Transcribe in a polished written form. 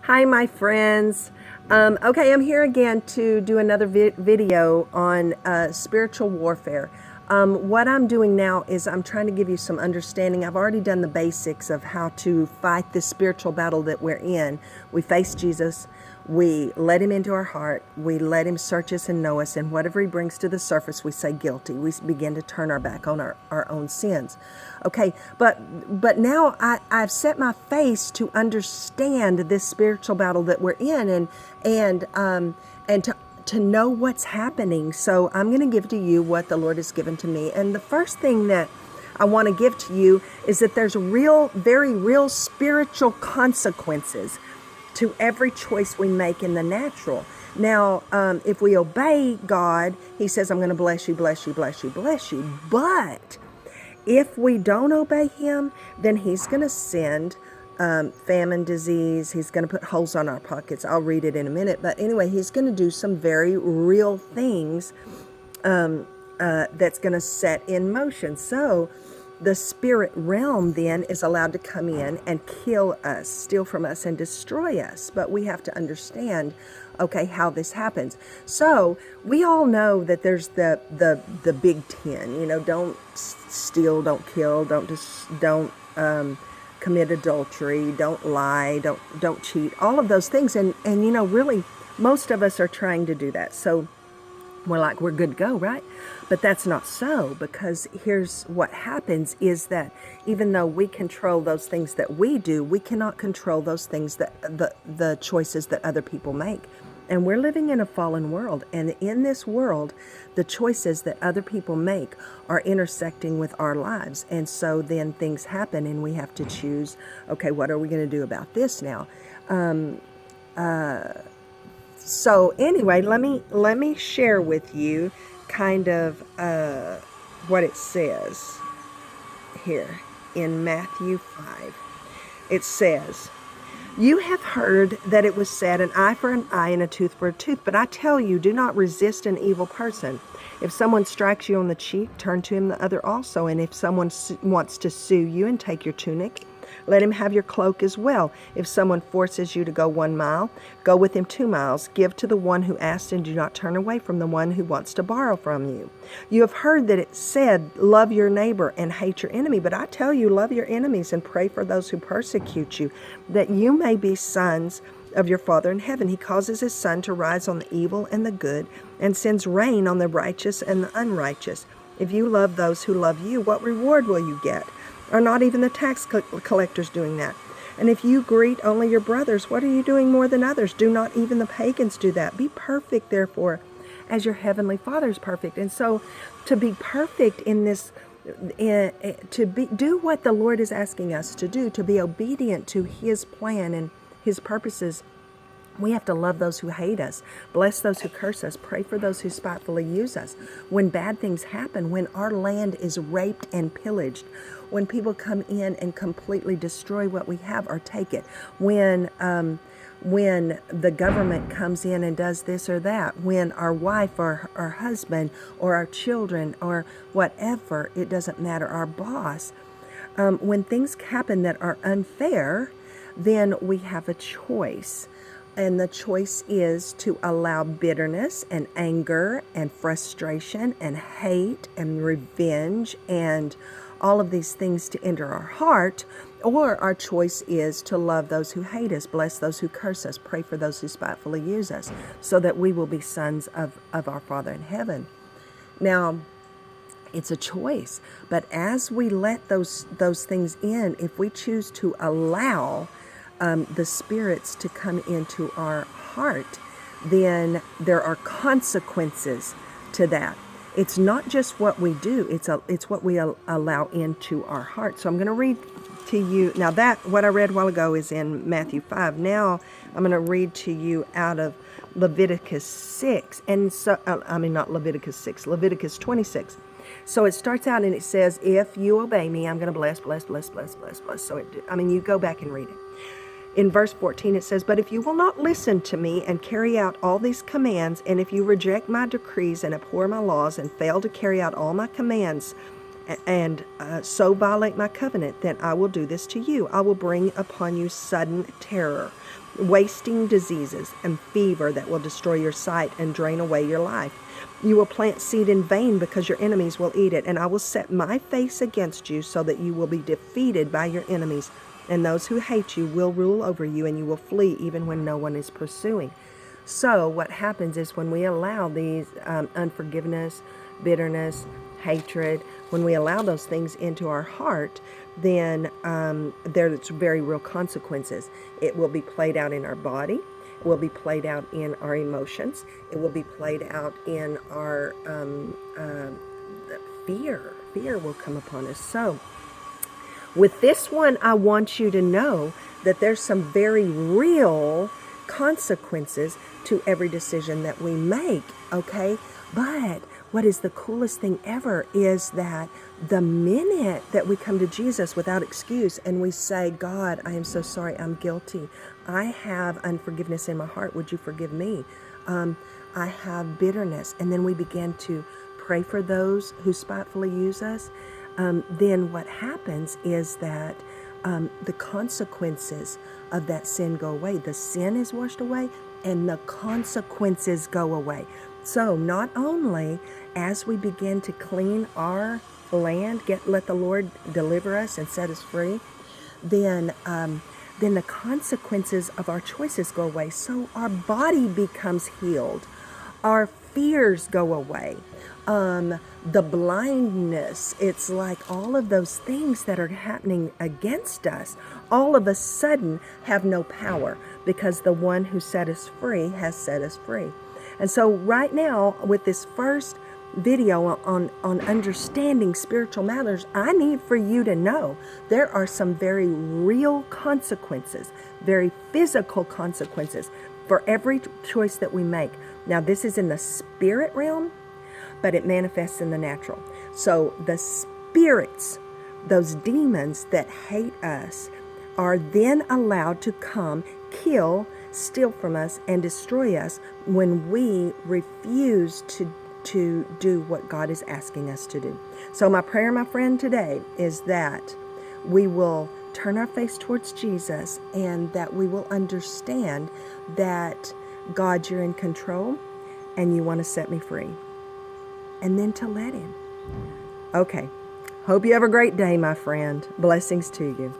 Hi, my friends. Okay, I'm here again to do another video on spiritual warfare. What I'm doing now is I'm trying to give you some understanding. I've already done the basics of how to fight this spiritual battle that we're in. We face Jesus. We let him into our heart. We let him search us and know us. And whatever he brings to the surface, we say guilty. We begin to turn our back on our own sins. Okay, but now I've set my face to understand this spiritual battle that we're in and to know what's happening. So I'm going to give to you what the Lord has given to me. And the first thing that I want to give to you is that there's very real spiritual consequences to every choice we make in the natural. Now, if we obey God, he says, I'm going to bless you, bless you, bless you, bless you. But if we don't obey him, then he's going to send famine, disease. He's going to put holes on our pockets. I'll read it in a minute. But anyway, he's going to do some very real things that's going to set in motion. So the spirit realm then is allowed to come in and kill us, steal from us, and destroy us. But we have to understand, okay, how this happens. So we all know that there's the big 10. You know, don't steal, don't kill, don't commit adultery, don't lie, don't cheat. All of those things, and you know, really, most of us are trying to do that. So we're good to go, right? But that's not so, because here's what happens is that even though we control those things that we do, we cannot control those things that the choices that other people make. And we're living in a fallen world. And in this world, the choices that other people make are intersecting with our lives. And so then things happen and we have to choose, okay, what are we going to do about this now? So anyway, let me share with you kind of what it says here in Matthew 5. It says, "You have heard that it was said, an eye for an eye and a tooth for a tooth. But I tell you, do not resist an evil person. If someone strikes you on the cheek, turn to him the other also. And if someone wants to sue you and take your tunic, let him have your cloak as well. If someone forces you to go 1 mile, go with him 2 miles. Give to the one who asks, and do not turn away from the one who wants to borrow from you. You have heard that it said, love your neighbor and hate your enemy. But I tell you, love your enemies and pray for those who persecute you, that you may be sons of your Father in heaven. He causes his sun to rise on the evil and the good, and sends rain on the righteous and the unrighteous. If you love those who love you, what reward will you get? Are not even the tax collectors doing that? And if you greet only your brothers, what are you doing more than others? Do not even the pagans do that? Be perfect, therefore, as your heavenly Father is perfect." And so to be perfect in this, do what the Lord is asking us to do, to be obedient to his plan and his purposes, we have to love those who hate us, bless those who curse us, pray for those who spitefully use us. When bad things happen, when our land is raped and pillaged, when people come in and completely destroy what we have or take it, when the government comes in and does this or that, when our wife or our husband or our children or whatever, it doesn't matter, our boss, when things happen that are unfair, then we have a choice. And the choice is to allow bitterness and anger and frustration and hate and revenge and all of these things to enter our heart. Or our choice is to love those who hate us, bless those who curse us, pray for those who spitefully use us, so that we will be sons of our Father in heaven. Now, it's a choice. But as we let those things in, if we choose to allow the spirits to come into our heart, then there are consequences to that. It's not just what we do, it's what we allow into our heart. So I'm going to read to you, now that what I read a while ago is in Matthew 5. Now I'm going to read to you out of Leviticus 6, and so, not Leviticus 6, Leviticus 26. So it starts out and it says, if you obey me, I'm going to bless, bless, bless, bless, bless, bless. So you go back and read it. In verse 14 it says, "But if you will not listen to me and carry out all these commands, and if you reject my decrees and abhor my laws and fail to carry out all my commands and so violate my covenant, then I will do this to you. I will bring upon you sudden terror, wasting diseases, and fever that will destroy your sight and drain away your life. You will plant seed in vain because your enemies will eat it, and I will set my face against you so that you will be defeated by your enemies, and those who hate you will rule over you, and you will flee even when no one is pursuing. So what happens is when we allow these unforgiveness, bitterness, hatred, when we allow those things into our heart, then there's very real consequences. It will be played out in our body. It will be played out in our emotions. It will be played out in our fear. Fear will come upon us. So with this one, I want you to know that there's some very real consequences to every decision that we make, okay? But what is the coolest thing ever is that the minute that we come to Jesus without excuse and we say, God, I am so sorry, I'm guilty. I have unforgiveness in my heart. Would you forgive me? I have bitterness. And then we begin to pray for those who spitefully use us. Then what happens is that the consequences of that sin go away. The sin is washed away and the consequences go away. So not only as we begin to clean our land, let the Lord deliver us and set us free, then the consequences of our choices go away. So our body becomes healed. Our fears go away. The blindness, it's like all of those things that are happening against us all of a sudden have no power because the one who set us free has set us free. And so right now with this first video on understanding spiritual matters, I need for you to know there are some very real consequences, very physical consequences for every choice that we make. Now this is in the spirit realm, but it manifests in the natural. So the spirits, those demons that hate us, are then allowed to come, kill, steal from us, and destroy us when we refuse to do what God is asking us to do. So my prayer, my friend, today is that we will turn our face towards Jesus and that we will understand that, God, you're in control and you want to set me free. And then to let him. Okay. Hope you have a great day, my friend. Blessings to you.